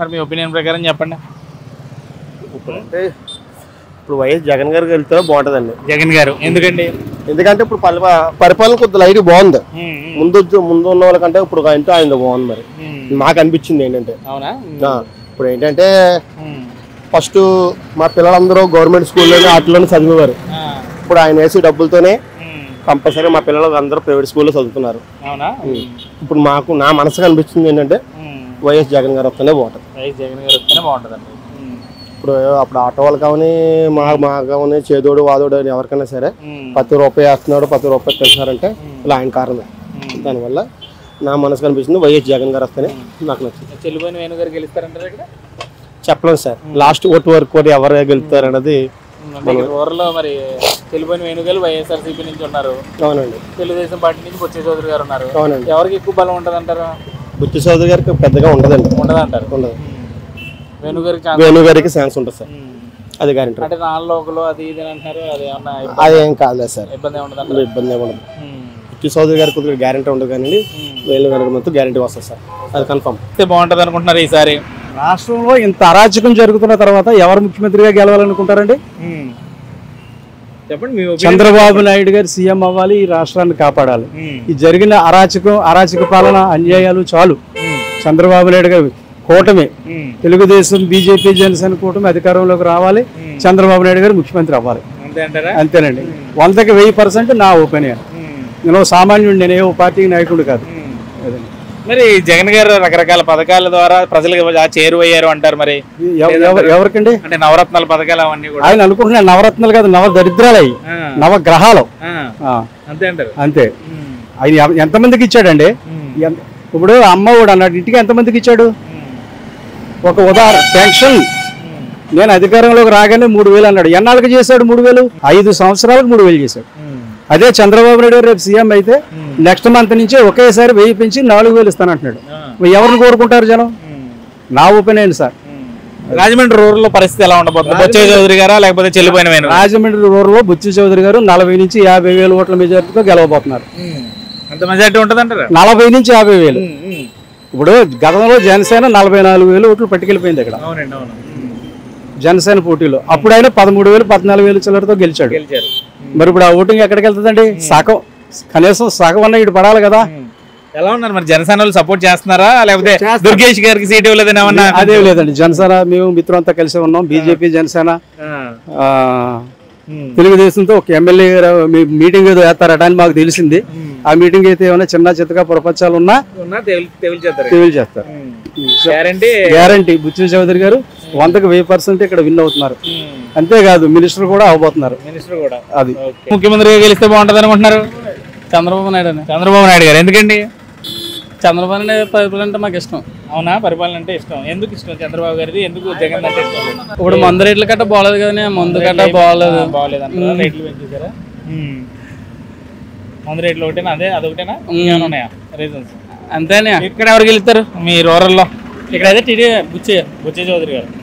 మరి మీ ఒపీనియన్ ప్రకారం చెప్పండి. ఇప్పుడు వైఎస్ జగన్ గారికి వెళ్తే బాగుంటుందండి. జగన్ గారు ఎందుకండి? ఎందుకంటే ఇప్పుడు పరిపాలన కొద్దిగా లైట్ బాగుంది. ముందు ఉన్న వాళ్ళకంటే ఇప్పుడు అంటే ఆయన బాగుంది. మరి మాకు అనిపించింది ఏంటంటే, అవునా, ఇప్పుడు ఏంటంటే ఫస్ట్ మా పిల్లలందరూ గవర్నమెంట్ స్కూల్లోనే వాటిలోనే చదివేవారు. ఇప్పుడు ఆయన వేసే డబ్బులతోనే కంపల్సరీ మా పిల్లలు అందరూ ప్రైవేట్ స్కూల్లో చదువుతున్నారు. అవునా, ఇప్పుడు నా మనసుకు అనిపించింది ఏంటంటే వైఎస్ జగన్ గారు వస్తేనే బాగుంటుంది. వైఎస్ జగన్ గారు వస్తేనే బాగుంటుంది. ఇప్పుడు అప్పుడు ఆటో వాళ్ళు కావని మా కావని చేదోడు వాదోడు అని ఎవరికైనా సరే 10 రూపాయలు వేస్తున్నాడు 10 రూపాయలు తెలిసారంటే ఇలా ఆయన కారణమే. దానివల్ల నా మనసు కనిపిస్తుంది వైఎస్ జగన్ గారు వస్తేనే నాకు నచ్చింది. చెల్లిపోయిన వేణు గారు గెలుస్తారంటారు ఇక్కడ? చెప్పలేము సార్, లాస్ట్ ఓటు వరకు కూడా ఎవరు గెలుస్తారు అన్నది. ఊర్లో మరి చెల్లిపోయిన వేణు గారు వైఎస్ఆర్సీపీ నుంచి ఉన్నారు. అవునండి. తెలుగుదేశం పార్టీ నుంచి బొత్స చౌదరి గారు ఉన్నారు. అవునండి. ఎవరికి ఎక్కువ బలం ఉంటుంది అంటారు? బొత్స చౌదరి గారికి పెద్దగా ఉండదండి. ఉండదంటారు? ఉండదు. వేణు గారికి ఛాన్స్ ఉంటుంది సార్, అది గ్యారెంటీ. అంటే నాలుగు అది ఇది అంటున్నారు, అది ఏమన్నా అదేం కాదులేదు సార్, ఇబ్బంది ఉండదు. ఇబ్బంది ఏమి ఉండదు. బొత్స చౌదరి గారికి కొద్దిగా గ్యారెంటీ ఉండదు, కానీ వేణు గారికి మొత్తం గ్యారెంటీ వస్తుంది సార్, అది కన్ఫర్మ్. బాగుంటుంది అనుకుంటున్నారు ఈసారి? రాష్ట్రంలో ఇంత అరాచకం జరుగుతున్న తర్వాత ఎవరు ముఖ్యమంత్రిగా గెలవాలనుకుంటారండి? చెప్పండి. చంద్రబాబు నాయుడు గారు సీఎం అవ్వాలి, ఈ రాష్ట్రాన్ని కాపాడాలి. ఈ జరిగిన అరాచక పాలన అన్యాయాలు చాలు. చంద్రబాబు నాయుడు గారు కూటమి, తెలుగుదేశం బీజేపీ జనసేన కూటమి అధికారంలోకి రావాలి, చంద్రబాబు నాయుడు గారు ముఖ్యమంత్రి అవ్వాలి. అంతేనండి. 100కి 1000% నా ఒపీనియన్. నేను సామాన్యుడు, నేను ఏ పార్టీ నాయకుడు కాదు. మరి జగన్ గారు రకరకాల పథకాల ద్వారా ప్రజలకు చేరువయ్యారు అంటారు. మరి ఎవరికండి? అంటే నవరత్నాల పథకాలు అవన్నీ కూడా ఆయన అనుకుంటున్నా నవరత్నాలు కాదు, నవ దరిద్రాలు, నవగ్రహాలు. అంతే అంటారు. అంతే. ఆయన ఎంతమందికి ఇచ్చాడండి? ఇప్పుడు అమ్మఒడు అన్నాడు, ఇంటికి ఎంతమందికి ఇచ్చాడు? ఒక ఉదాహరణ, పెన్షన్ నేను అధికారంలోకి రాగానే 3000 అన్నాడు. ఎన్నాళ్ళకి చేశాడు 3000? 5 సంవత్సరాలకు 3000 చేశాడు. అదే చంద్రబాబు నాయుడు రేపు సీఎం అయితే నెక్స్ట్ మంత్ నుంచి ఒకేసారి 1000 పెంచి 4000 ఇస్తానంటున్నాడు. ఎవరిని కోరుకుంటారు జనం? నా ఒపీనియన్ సార్. రాజమండ్రి రూరల్ లో పరిస్థితి ఎలా ఉండబోతుంది? బొత్స చౌదరి గారా లేకపోతే చెల్లిపోయిన వేణు? రాజమండ్రి రూరల్ లో బొత్స చౌదరి గారు 40 నుంచి 50,000 ఓట్ల మెజారిటీతో గెలవబోతున్నారు. అంత మెజారిటీ ఉంటుంది అంటారు? 40 నుంచి 50,000. ఇప్పుడు గతంలో జనసేన 44,000 ఓట్లు పట్టుకెళ్ళిపోయింది ఇక్కడ జనసేన పోటీలో. అప్పుడు ఆయన 13,000 14,000 చిల్లరతో గెలిచాడు. మరి ఇప్పుడు ఆ ఓటింగ్ ఎక్కడికి వెళ్తుందండి? సగం, కనీసం సగం అన్న ఇటు పడాలి కదా. ఎలా ఉన్నారు మరి? జనసేన వాళ్ళు సపోర్ట్ చేస్తున్నారా లేకపోతే దుర్గేష్ గారికి సీట్ ఇవ్వలేదని ఏమన్నా? అదే లేదండి, జనసేన మేము మిత్రులంతా కలిసి ఉన్నాం. బీజేపీ జనసేన తెలుగుదేశంతో ఒక ఎమ్మెల్యే మీటింగ్ ఏదో వేస్తారట అని మాకు తెలిసింది. ఆ మీటింగ్ అయితే ఏమైనా చిన్న చిత్తగా ప్రపంచాలు ఉన్నా చేస్తారు. గ్యారంటీ బొత్స చౌదరి గారు 100కి 1000% ఇక్కడ విన్ అవుతున్నారు. అంతేకాదు మినిస్టర్ కూడా అవబోతున్నారు. అది ముఖ్యమంత్రిగా గెలిస్తే బాగుంటుంది అనుకుంటున్నారు? చంద్రబాబు నాయుడు. చంద్రబాబు నాయుడు గారు ఎందుకండి? చంద్రబాబు నాయుడు పరిపాలన అంటే మాకు ఇష్టం. అవునా, పరిపాలన అంటే ఇష్టం. ఎందుకు ఇష్టం చంద్రబాబు గారిది? ఎందుకు జగన్ అంటే ఇష్టం? ఇప్పుడు మందు రేట్లు కట్ట బాగలేదు కానీ మందు కట్ట బాగలేదు. రేట్లు పెంచేసారా? మందు రేట్లు ఒకటేనా? అదొకటేనా ఉన్నాయా రీజన్స్? అంతేనే. ఇక్కడ ఎవరు గెలుస్తారు మీ రూరల్లో? ఇక్కడ అయితే టీడీ బొత్స చౌదరి గారు.